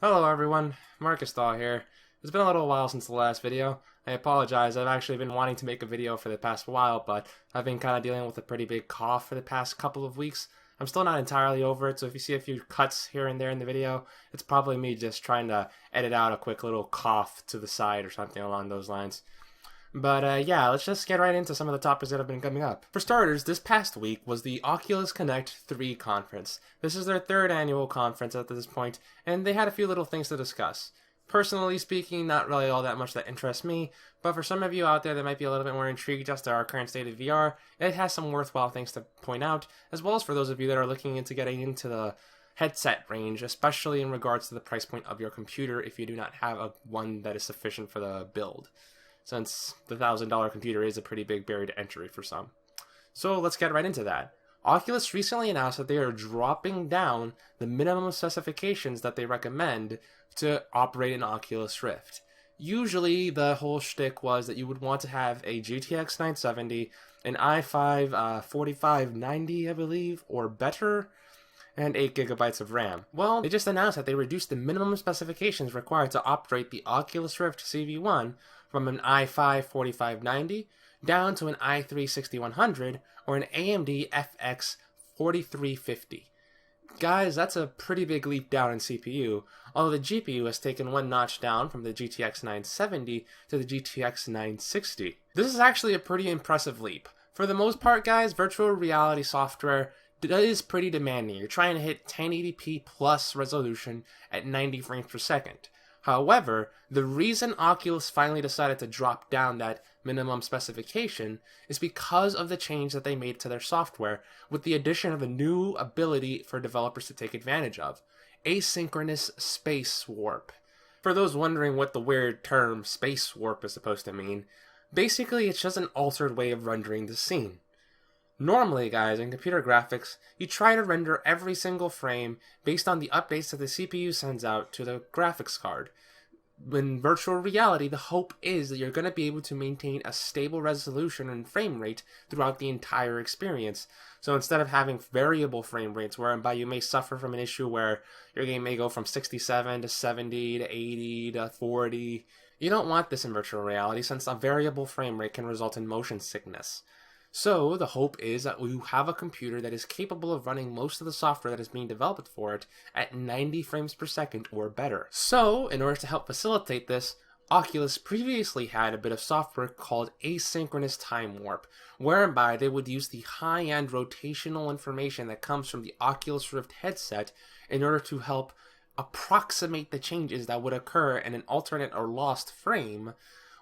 Hello everyone, MarkystalVR here. It's been a little while since the last video. I apologize, I've actually been wanting to make a video for the past while, but I've been kind of dealing with a pretty big cough for the past couple of weeks. I'm still not entirely over it, so if you see a few cuts here and there in the video, it's probably me just trying to edit out a quick little cough to the side or something along those lines. But yeah, let's just get right into some of the topics that have been coming up. For starters, this past week was the Oculus Connect 3 conference. This is their third annual conference at this point, and they had a few little things to discuss. Personally speaking, not really all that much that interests me, but for some of you out there that might be a little bit more intrigued as to our current state of VR, it has some worthwhile things to point out, as well as for those of you that are looking into getting into the headset range, especially in regards to the price point of your computer if you do not have one that is sufficient for the build, since the $1,000 computer is a pretty big barrier to entry for some. So let's get right into that. Oculus recently announced that they are dropping down the minimum specifications that they recommend to operate an Oculus Rift. Usually the whole shtick was that you would want to have a GTX 970, an i5 4590 I believe, or better, and 8 gigabytes of RAM. Well, they just announced that they reduced the minimum specifications required to operate the Oculus Rift CV1 from an i5 4590 down to an i3 6100 or an AMD FX 4350. Guys, that's a pretty big leap down in CPU, although the GPU has taken one notch down from the GTX 970 to the GTX 960. This is actually a pretty impressive leap. For the most part, guys, virtual reality software is pretty demanding. You're trying to hit 1080p plus resolution at 90 frames per second. However, the reason Oculus finally decided to drop down that minimum specification is because of the change that they made to their software with the addition of a new ability for developers to take advantage of: asynchronous spacewarp. For those wondering what the weird term spacewarp is supposed to mean, basically it's just an altered way of rendering the scene. Normally, guys, in computer graphics, you try to render every single frame based on the updates that the CPU sends out to the graphics card. In virtual reality, the hope is that you're going to be able to maintain a stable resolution and frame rate throughout the entire experience. So instead of having variable frame rates, whereby you may suffer from an issue where your game may go from 67 to 70 to 80 to 40, you don't want this in virtual reality, since a variable frame rate can result in motion sickness. So the hope is that you have a computer that is capable of running most of the software that is being developed for it at 90 frames per second or better. So in order to help facilitate this, Oculus previously had a bit of software called asynchronous time warp, whereby they would use the high-end rotational information that comes from the Oculus Rift headset in order to help approximate the changes that would occur in an alternate or lost frame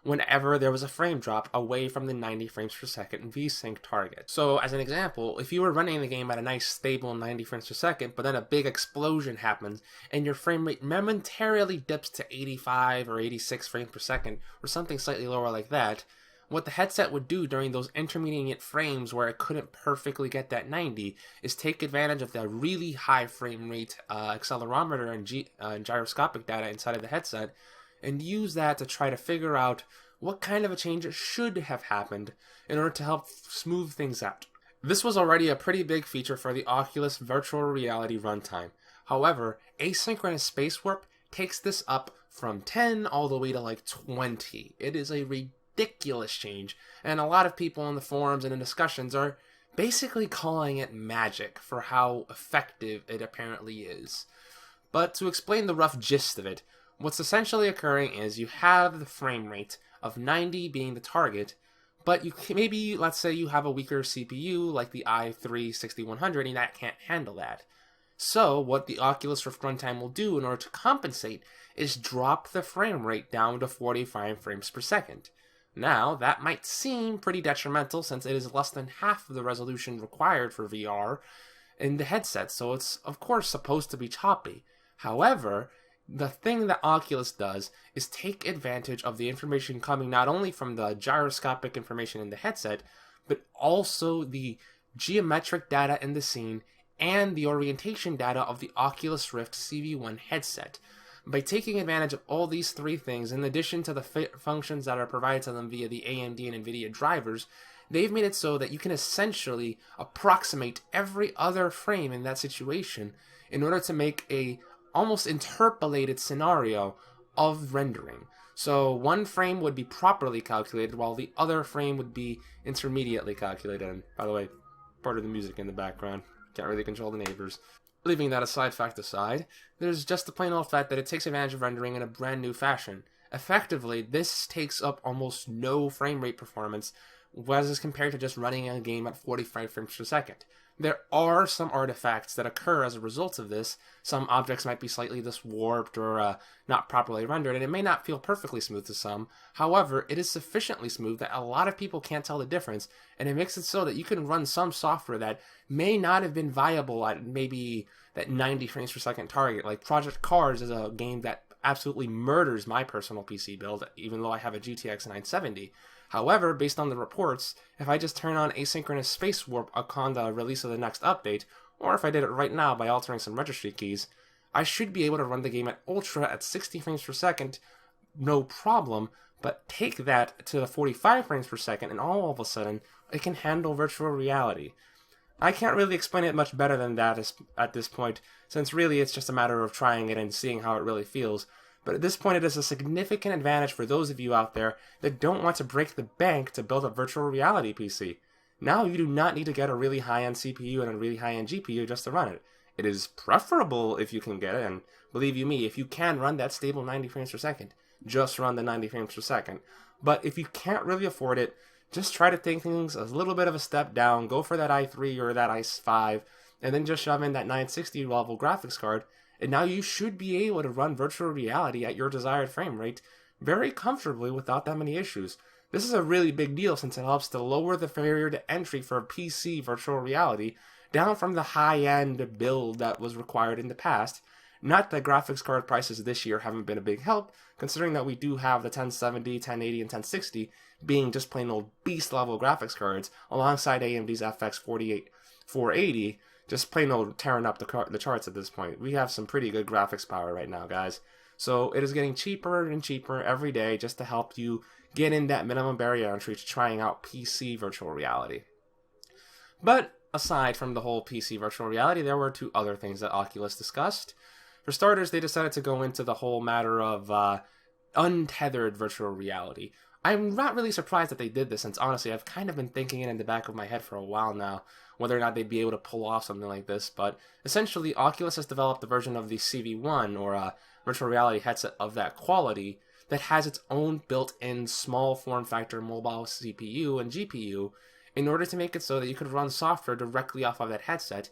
whenever there was a frame drop away from the 90 frames per second VSync target. So as an example, if you were running the game at a nice stable 90 frames per second, but then a big explosion happens and your frame rate momentarily dips to 85 or 86 frames per second or something slightly lower like that, what the headset would do during those intermediate frames where it couldn't perfectly get that 90 is take advantage of the really high frame rate accelerometer and gyroscopic data inside of the headset and use that to try to figure out what kind of a change should have happened in order to help smooth things out. This was already a pretty big feature for the Oculus virtual reality runtime. However, asynchronous spacewarp takes this up from 10 all the way to like 20. It is a ridiculous change, and a lot of people in the forums and in discussions are basically calling it magic for how effective it apparently is. But to explain the rough gist of it, what's essentially occurring is you have the frame rate of 90 being the target, but maybe, let's say you have a weaker CPU like the i3 6100 and that can't handle that. So what the Oculus Rift runtime will do in order to compensate is drop the frame rate down to 45 frames per second. Now, that might seem pretty detrimental since it is less than half of the resolution required for VR in the headset, so it's of course supposed to be choppy. However, the thing that Oculus does is take advantage of the information coming not only from the gyroscopic information in the headset, but also the geometric data in the scene and the orientation data of the Oculus Rift CV1 headset. By taking advantage of all these three things, in addition to the functions that are provided to them via the AMD and NVIDIA drivers, they've made it so that you can essentially approximate every other frame in that situation in order to make a almost interpolated scenario of rendering. So one frame would be properly calculated while the other frame would be intermediately calculated. And by the way, part of the music in the background. Can't really control the neighbors. Leaving that fact aside, there's just the plain old fact that it takes advantage of rendering in a brand new fashion. Effectively, this takes up almost no frame rate performance, whereas compared to just running a game at 45 frames per second. There are some artifacts that occur as a result of this. Some objects might be slightly warped or not properly rendered, and it may not feel perfectly smooth to some. However, it is sufficiently smooth that a lot of people can't tell the difference, and it makes it so that you can run some software that may not have been viable at maybe that 90 frames per second target. Like Project Cars is a game that absolutely murders my personal PC build, even though I have a GTX 970. However, based on the reports, if I just turn on asynchronous spacewarp upon the release of the next update, or if I did it right now by altering some registry keys, I should be able to run the game at ultra at 60 frames per second, no problem, but take that to the 45 frames per second and all of a sudden, it can handle virtual reality. I can't really explain it much better than that at this point, since really it's just a matter of trying it and seeing how it really feels. But at this point, it is a significant advantage for those of you out there that don't want to break the bank to build a virtual reality PC. Now you do not need to get a really high-end CPU and a really high-end GPU just to run it. It is preferable if you can get it, and believe you me, if you can run that stable 90 frames per second, just run the 90 frames per second. But if you can't really afford it, just try to take things a little bit of a step down, go for that i3 or that i5, and then just shove in that 960 level graphics card, and now you should be able to run virtual reality at your desired frame rate very comfortably without that many issues. This is a really big deal since it helps to lower the barrier to entry for PC virtual reality down from the high-end build that was required in the past. Not that graphics card prices this year haven't been a big help, considering that we do have the 1070, 1080, and 1060 being just plain old beast-level graphics cards alongside AMD's FX 480, just plain old tearing up the charts at this point. We have some pretty good graphics power right now, guys. So it is getting cheaper and cheaper every day just to help you get in that minimum barrier entry to trying out PC virtual reality. But aside from the whole PC virtual reality, there were two other things that Oculus discussed. For starters, they decided to go into the whole matter of untethered virtual reality. I'm not really surprised that they did this, since honestly, I've kind of been thinking it in the back of my head for a while now, whether or not they'd be able to pull off something like this. But essentially, Oculus has developed a version of the CV1, or a virtual reality headset of that quality, that has its own built-in small form factor mobile CPU and GPU in order to make it so that you could run software directly off of that headset.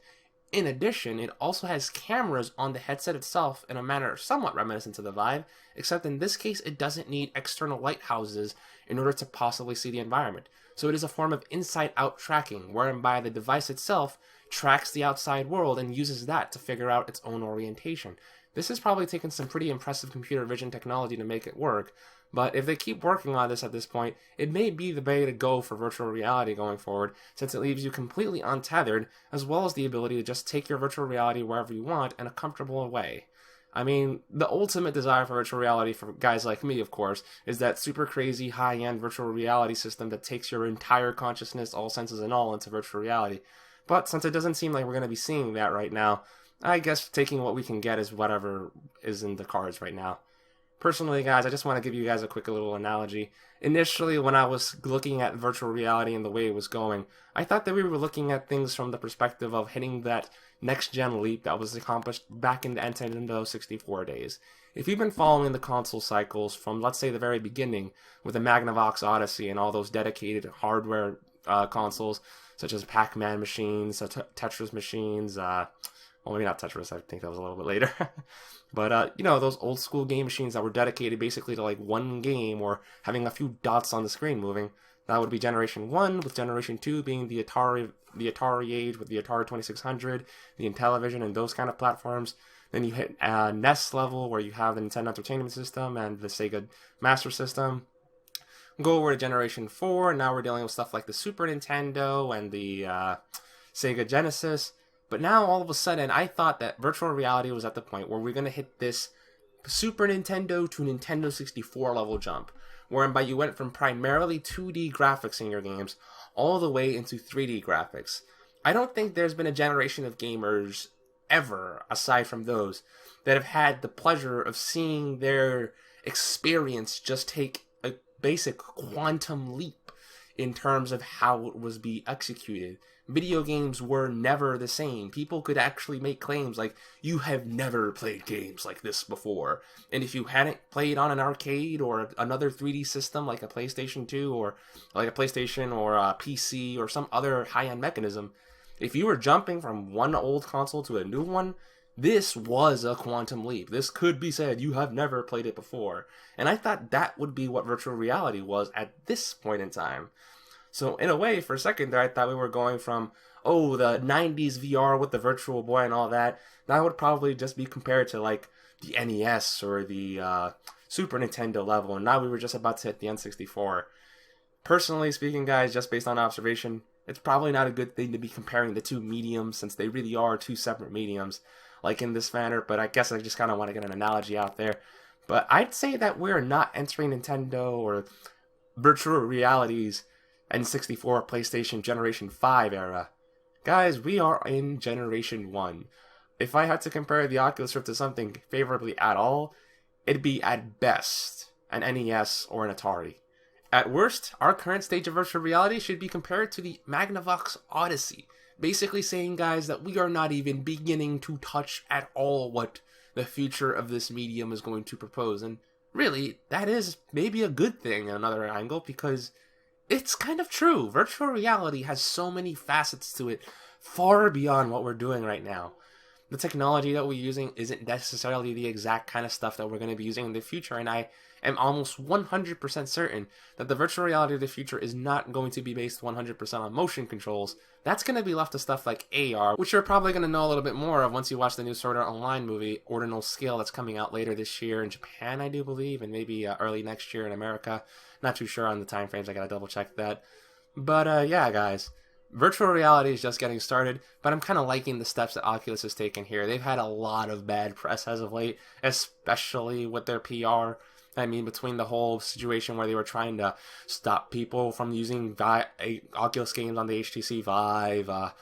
In addition, it also has cameras on the headset itself in a manner somewhat reminiscent to the Vive, except in this case it doesn't need external lighthouses in order to possibly see the environment. So it is a form of inside-out tracking, whereby the device itself tracks the outside world and uses that to figure out its own orientation. This has probably taken some pretty impressive computer vision technology to make it work, but if they keep working on this at this point, it may be the way to go for virtual reality going forward, since it leaves you completely untethered, as well as the ability to just take your virtual reality wherever you want in a comfortable way. I mean, the ultimate desire for virtual reality for guys like me, of course, is that super crazy high-end virtual reality system that takes your entire consciousness, all senses and all, into virtual reality. But since it doesn't seem like we're going to be seeing that right now, I guess taking what we can get is whatever is in the cards right now. Personally, guys, I just want to give you guys a quick little analogy. Initially, when I was looking at virtual reality and the way it was going, I thought that we were looking at things from the perspective of hitting that next-gen leap that was accomplished back in the Nintendo 64 days. If you've been following the console cycles from, let's say, the very beginning, with the Magnavox Odyssey and all those dedicated hardware consoles, such as Pac-Man machines, Tetris machines, well, maybe not Tetris, I think that was a little bit later. But, you know, those old school game machines that were dedicated basically to like one game or having a few dots on the screen moving. That would be Generation 1, with Generation 2 being the Atari age with the Atari 2600, the Intellivision, and those kind of platforms. Then you hit NES level, where you have the Nintendo Entertainment System and the Sega Master System. Go over to Generation 4, and now we're dealing with stuff like the Super Nintendo and the Sega Genesis. But now, all of a sudden, I thought that virtual reality was at the point where we're going to hit this Super Nintendo to Nintendo 64 level jump, whereby you went from primarily 2D graphics in your games all the way into 3D graphics. I don't think there's been a generation of gamers ever, aside from those, that have had the pleasure of seeing their experience just take a basic quantum leap in terms of how it was being executed. Video games were never the same. People could actually make claims like, you have never played games like this before. And if you hadn't played on an arcade or another 3D system like a PlayStation 2 or like a PlayStation or a PC or some other high-end mechanism, if you were jumping from one old console to a new one, this was a quantum leap. This could be said, you have never played it before. And I thought that would be what virtual reality was at this point in time. So in a way, for a second there, I thought we were going from, oh, the 90s VR with the Virtual Boy and all that. That would probably just be compared to like the NES or the Super Nintendo level. And now we were just about to hit the N64. Personally speaking, guys, just based on observation, it's probably not a good thing to be comparing the two mediums, since they really are two separate mediums, like in this manner. But I guess I just kind of want to get an analogy out there. But I'd say that we're not entering Nintendo or virtual realities N64, PlayStation Generation 5 era. Guys, we are in Generation 1. If I had to compare the Oculus Rift to something favorably at all, it'd be at best an NES or an Atari. At worst, our current stage of virtual reality should be compared to the Magnavox Odyssey. Basically saying, guys, that we are not even beginning to touch at all what the future of this medium is going to propose. And really, that is maybe a good thing in another angle, because it's kind of true. Virtual reality has so many facets to it, far beyond what we're doing right now. The technology that we're using isn't necessarily the exact kind of stuff that we're going to be using in the future, and I am almost 100% certain that the virtual reality of the future is not going to be based 100% on motion controls. That's going to be left to stuff like AR, which you're probably going to know a little bit more of once you watch the new Sword Art Online movie, Ordinal Scale, that's coming out later this year in Japan, I do believe, and maybe early next year in America. Not too sure on the time frames, I gotta double check that. But yeah, guys, virtual reality is just getting started, but I'm kind of liking the steps that Oculus has taken here. They've had a lot of bad press as of late, especially with their PR. I mean, between the whole situation where they were trying to stop people from using Oculus games on the HTC Vive,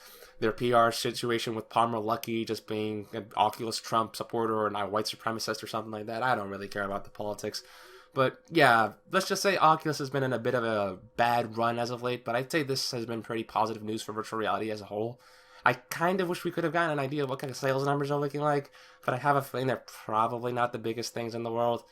their PR situation with Palmer Luckey just being an Oculus Trump supporter or a white supremacist or something like that. I don't really care about the politics. But yeah, let's just say Oculus has been in a bit of a bad run as of late, but I'd say this has been pretty positive news for virtual reality as a whole. I kind of wish we could have gotten an idea of what kind of sales numbers are looking like, but I have a feeling they're probably not the biggest things in the world.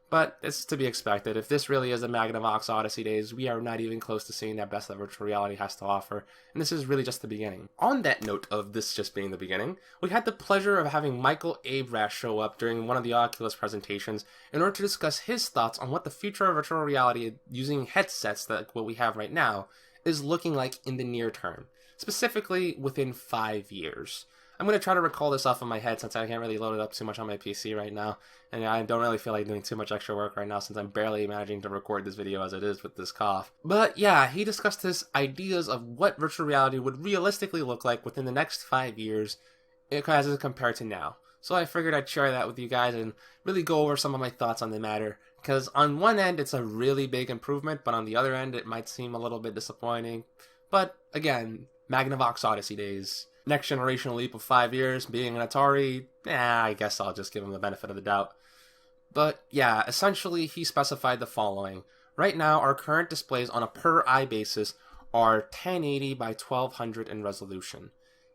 But it's to be expected. If this really is the Magnavox Odyssey days, we are not even close to seeing that best that virtual reality has to offer, and this is really just the beginning. On that note of this just being the beginning, we had the pleasure of having Michael Abrash show up during one of the Oculus presentations in order to discuss his thoughts on what the future of virtual reality using headsets like what we have right now is looking like in the near term, specifically within 5 years. I'm going to try to recall this off of my head since I can't really load it up too much on my PC right now, and I don't really feel like doing too much extra work right now since I'm barely managing to record this video as it is with this cough. But yeah, he discussed his ideas of what virtual reality would realistically look like within the next 5 years as compared to now. So I figured I'd share that with you guys and really go over some of my thoughts on the matter, because on one end it's a really big improvement, but on the other end it might seem a little bit disappointing. But again, Magnavox Odyssey days. Next generation leap of 5 years, being an Atari, I guess I'll just give him the benefit of the doubt. But yeah, essentially he specified the following. Right now, our current displays on a per eye basis are 1080 by 1200 in resolution.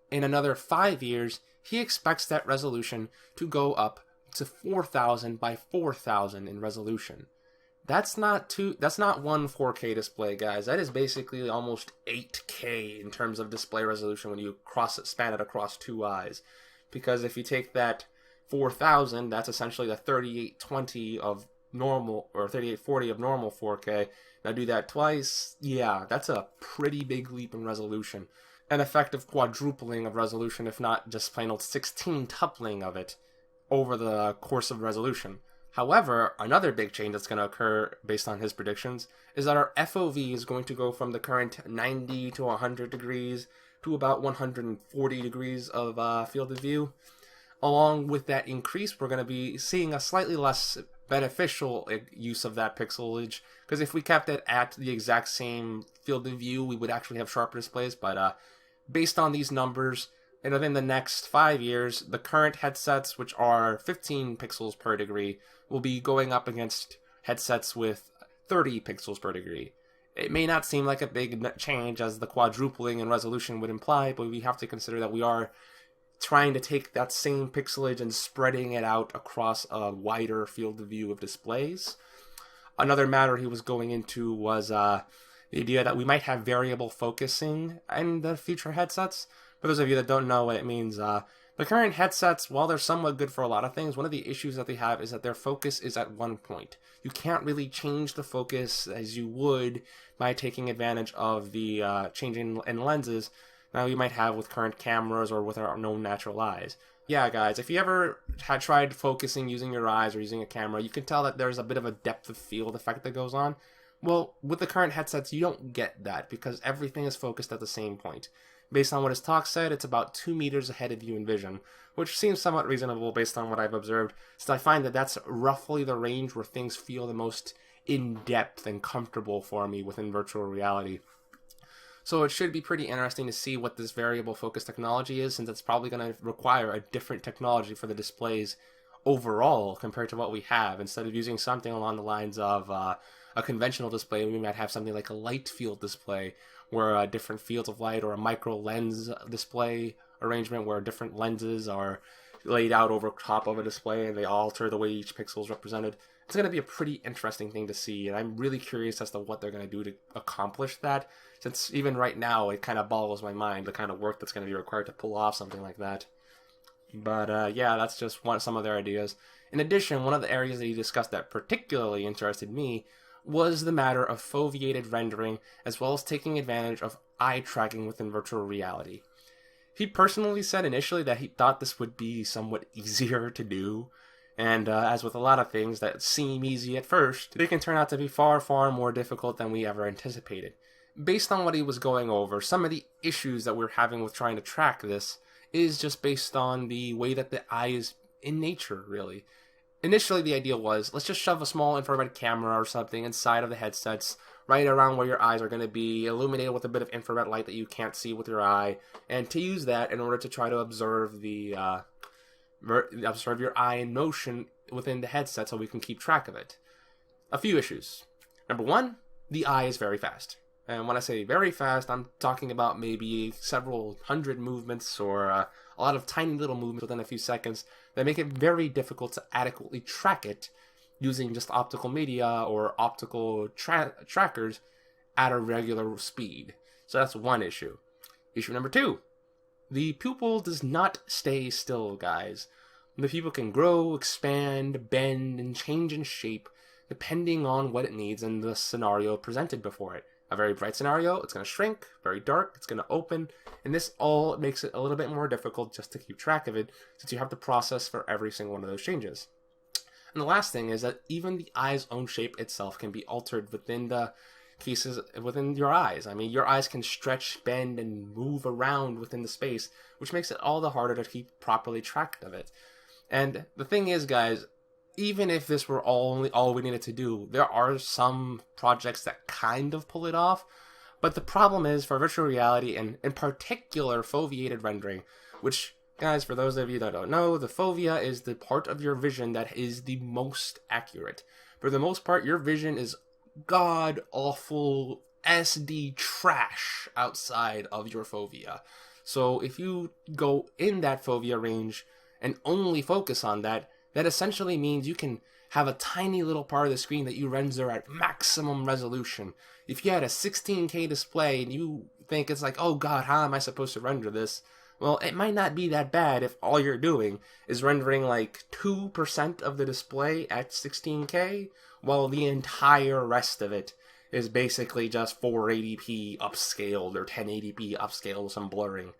In another 5 years, he expects that resolution to go up to 4000 by 4000 in resolution. That's not one 4K display, guys. That is basically almost 8K in terms of display resolution when you span it across 2 eyes. Because if you take that 4000, that's essentially the 3820 of normal, or 3840 of normal 4K. Now do that twice, yeah, that's a pretty big leap in resolution. An effective quadrupling of resolution, if not just plain old 16-tupling of it over the course of resolution. However, another big change that's going to occur based on his predictions is that our FOV is going to go from the current 90 to 100 degrees to about 140 degrees of field of view. Along with that increase, we're going to be seeing a slightly less beneficial use of that pixelage, because if we kept it at the exact same field of view, we would actually have sharper displays, but based on these numbers, And within the next 5 years, the current headsets, which are 15 pixels per degree, will be going up against headsets with 30 pixels per degree. It may not seem like a big change as the quadrupling in resolution would imply, but we have to consider that we are trying to take that same pixelage and spreading it out across a wider field of view of displays. Another matter he was going into was the idea that we might have variable focusing in the future headsets. For those of you that don't know what it means, the current headsets, while they're somewhat good for a lot of things, one of the issues that they have is that their focus is at one point. You can't really change the focus as you would by taking advantage of the changing in lenses now you might have with current cameras or with our known natural eyes. Yeah, guys, if you ever had tried focusing using your eyes or using a camera, you can tell that there's a bit of a depth of field effect that goes on. Well, with the current headsets, you don't get that because everything is focused at the same point. Based on what his talk said, it's about 2 meters ahead of you in vision, which seems somewhat reasonable based on what I've observed, since I find that that's roughly the range where things feel the most in-depth and comfortable for me within virtual reality. So it should be pretty interesting to see what this variable focus technology is, since it's probably going to require a different technology for the displays overall compared to what we have. Instead of using something along the lines of a conventional display, we might have something like a light field display, where different fields of light, or a micro lens display arrangement where different lenses are laid out over top of a display and they alter the way each pixel is represented. It's going to be a pretty interesting thing to see, and I'm really curious as to what they're going to do to accomplish that, since even right now it kind of boggles my mind the kind of work that's going to be required to pull off something like that. But yeah, that's just some of their ideas. In addition, one of the areas that he discussed that particularly interested me was the matter of foveated rendering, as well as taking advantage of eye tracking within virtual reality. He personally said initially that he thought this would be somewhat easier to do, and as with a lot of things that seem easy at first, they can turn out to be far, far more difficult than we ever anticipated. Based on what he was going over, some of the issues that we're having with trying to track this is just based on the way that the eye is in nature, really. Initially, the idea was, let's just shove a small infrared camera or something inside of the headsets, right around where your eyes are going to be, illuminated with a bit of infrared light that you can't see with your eye, and to use that in order to try to observe observe your eye in motion within the headset so we can keep track of it. A few issues. Number one, the eye is very fast. And when I say very fast, I'm talking about maybe several hundred movements or a lot of tiny little movements within a few seconds that make it very difficult to adequately track it using just optical media or optical trackers at a regular speed. So that's one issue. Issue number two, the pupil does not stay still, guys. The pupil can grow, expand, bend, and change in shape depending on what it needs and the scenario presented before it. A very bright scenario, it's going to shrink. Very dark, it's going to open. And this all makes it a little bit more difficult just to keep track of it, since you have to process for every single one of those changes. And the last thing is that even the eye's own shape itself can be altered within the cases within your eyes. I mean, your eyes can stretch, bend, and move around within the space, which makes it all the harder to keep properly track of it. And the thing is, guys, even if this were all we needed to do, there are some projects that kind of pull it off. But the problem is, for virtual reality, and in particular foveated rendering, which, guys, for those of you that don't know, the fovea is the part of your vision that is the most accurate. For the most part, your vision is god-awful SD trash outside of your fovea. So if you go in that fovea range and only focus on that, that essentially means you can have a tiny little part of the screen that you render at maximum resolution. If you had a 16K display and you think it's like, oh god, how am I supposed to render this? Well, it might not be that bad if all you're doing is rendering like 2% of the display at 16K, while the entire rest of it is basically just 480p upscaled or 1080p upscaled with some blurring.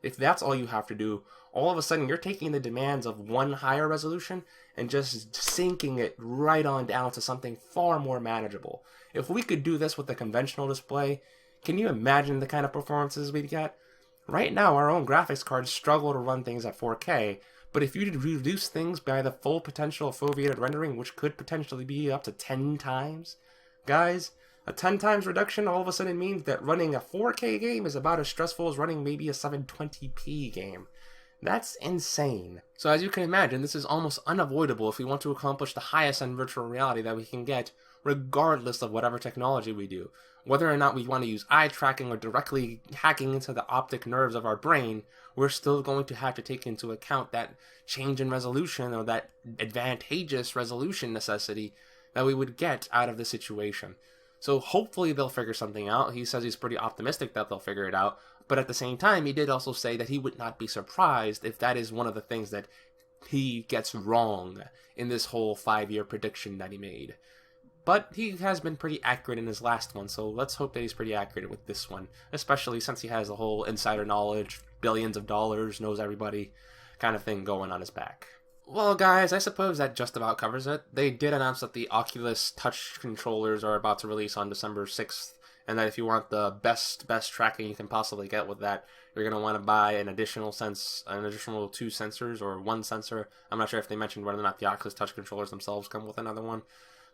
If that's all you have to do, all of a sudden you're taking the demands of one higher resolution and just sinking it right on down to something far more manageable. If we could do this with a conventional display, can you imagine the kind of performances we'd get? Right now, our own graphics cards struggle to run things at 4K, but if you reduce things by the full potential of foveated rendering, which could potentially be up to 10 times, guys, A 10 times reduction all of a sudden means that running a 4K game is about as stressful as running maybe a 720p game. That's insane. So as you can imagine, this is almost unavoidable if we want to accomplish the highest end virtual reality that we can get, regardless of whatever technology we do. Whether or not we want to use eye tracking or directly hacking into the optic nerves of our brain, we're still going to have to take into account that change in resolution or that advantageous resolution necessity that we would get out of the situation. So hopefully they'll figure something out. He says he's pretty optimistic that they'll figure it out. But at the same time, he did also say that he would not be surprised if that is one of the things that he gets wrong in this whole 5-year prediction that he made. But he has been pretty accurate in his last one, so let's hope that he's pretty accurate with this one. Especially since he has the whole insider knowledge, billions of dollars, knows everybody kind of thing going on his back. Well, guys, I suppose that just about covers it. They did announce that the Oculus Touch controllers are about to release on December 6th, and that if you want the best tracking you can possibly get with that, you're going to want to buy an additional 2 sensors or 1 sensor. I'm not sure if they mentioned whether or not the Oculus Touch controllers themselves come with another one.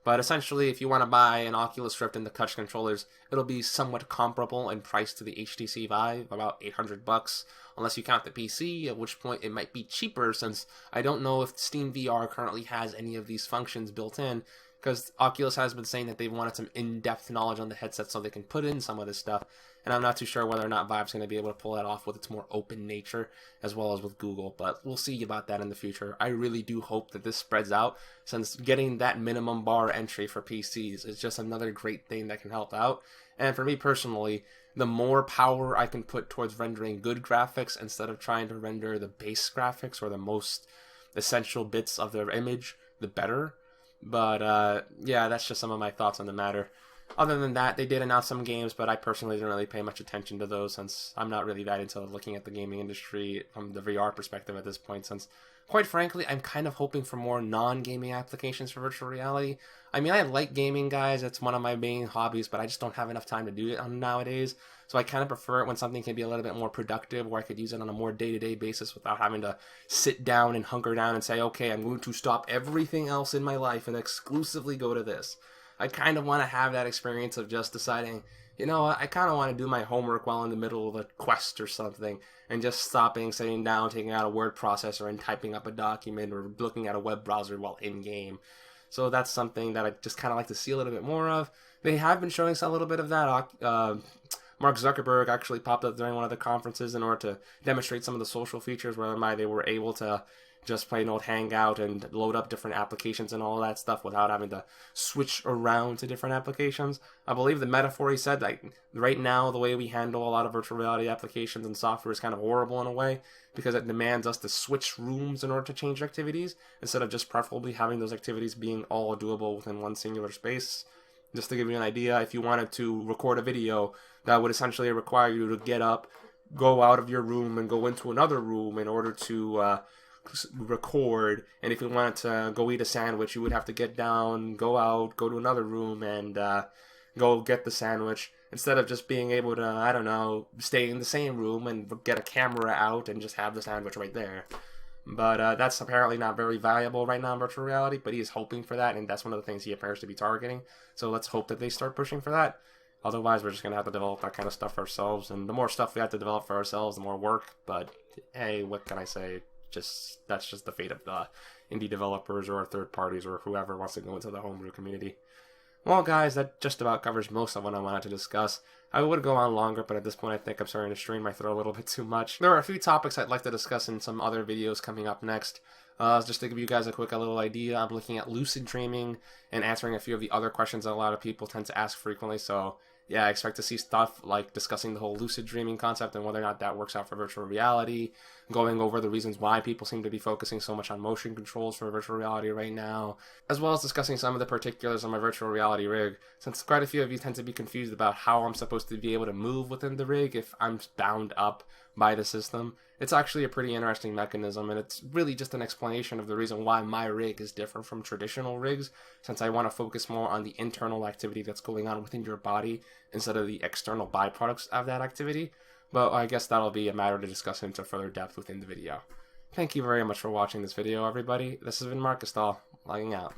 But essentially, if you want to buy an Oculus Rift and the Touch controllers, it'll be somewhat comparable in price to the HTC Vive, about $800, unless you count the PC, at which point it might be cheaper, since I don't know if Steam VR currently has any of these functions built in, because Oculus has been saying that they wanted some in-depth knowledge on the headset so they can put in some of this stuff, and I'm not too sure whether or not Vive's going to be able to pull that off with its more open nature, as well as with Google, but we'll see about that in the future. I really do hope that this spreads out, since getting that minimum bar entry for PCs is just another great thing that can help out, and for me personally, the more power I can put towards rendering good graphics instead of trying to render the base graphics or the most essential bits of their image, the better. But yeah, that's just some of my thoughts on the matter. Other than that, they did announce some games, but I personally didn't really pay much attention to those, since I'm not really that into looking at the gaming industry from the VR perspective at this point, since, quite frankly, I'm kind of hoping for more non-gaming applications for virtual reality. I mean, I like gaming, guys. It's one of my main hobbies, but I just don't have enough time to do it nowadays. So I kind of prefer it when something can be a little bit more productive, where I could use it on a more day-to-day basis without having to sit down and hunker down and say, okay, I'm going to stop everything else in my life and exclusively go to this. I kind of want to have that experience of just deciding, you know what, I kind of want to do my homework while in the middle of a quest or something, and just stopping, sitting down, taking out a word processor and typing up a document, or looking at a web browser while in-game. So that's something that I just kind of like to see a little bit more of. They have been showing us a little bit of that. Mark Zuckerberg actually popped up during one of the conferences in order to demonstrate some of the social features, whereby they were able to just plain old Hangout and load up different applications and all that stuff without having to switch around to different applications. I believe the metaphor he said, like, right now the way we handle a lot of virtual reality applications and software is kind of horrible in a way, because it demands us to switch rooms in order to change activities, instead of just preferably having those activities being all doable within one singular space. Just to give you an idea, if you wanted to record a video, that would essentially require you to get up, go out of your room, and go into another room in order to record. And if you wanted to go eat a sandwich, you would have to get down, go out, go to another room, and go get the sandwich, instead of just being able to, I don't know, stay in the same room and get a camera out and just have the sandwich right there. But that's apparently not very valuable right now in virtual reality, but he is hoping for that, and that's one of the things he appears to be targeting. So let's hope that they start pushing for that. Otherwise, we're just going to have to develop that kind of stuff ourselves, and the more stuff we have to develop for ourselves, the more work. But hey, what can I say? That's just the fate of the indie developers or third parties or whoever wants to go into the homebrew community. Well, guys, that just about covers most of what I wanted to discuss. I would go on longer, but at this point I think I'm starting to strain my throat a little bit too much. There are a few topics I'd like to discuss in some other videos coming up next. Just to give you guys a little idea, I'm looking at lucid dreaming and answering a few of the other questions that a lot of people tend to ask frequently, so yeah, I expect to see stuff like discussing the whole lucid dreaming concept and whether or not that works out for virtual reality, going over the reasons why people seem to be focusing so much on motion controls for virtual reality right now, as well as discussing some of the particulars on my virtual reality rig, since quite a few of you tend to be confused about how I'm supposed to be able to move within the rig if I'm bound up by the system. It's actually a pretty interesting mechanism, and it's really just an explanation of the reason why my rig is different from traditional rigs, since I want to focus more on the internal activity that's going on within your body instead of the external byproducts of that activity. But I guess that'll be a matter to discuss into further depth within the video. Thank you very much for watching this video, everybody. This has been Markystal, logging out.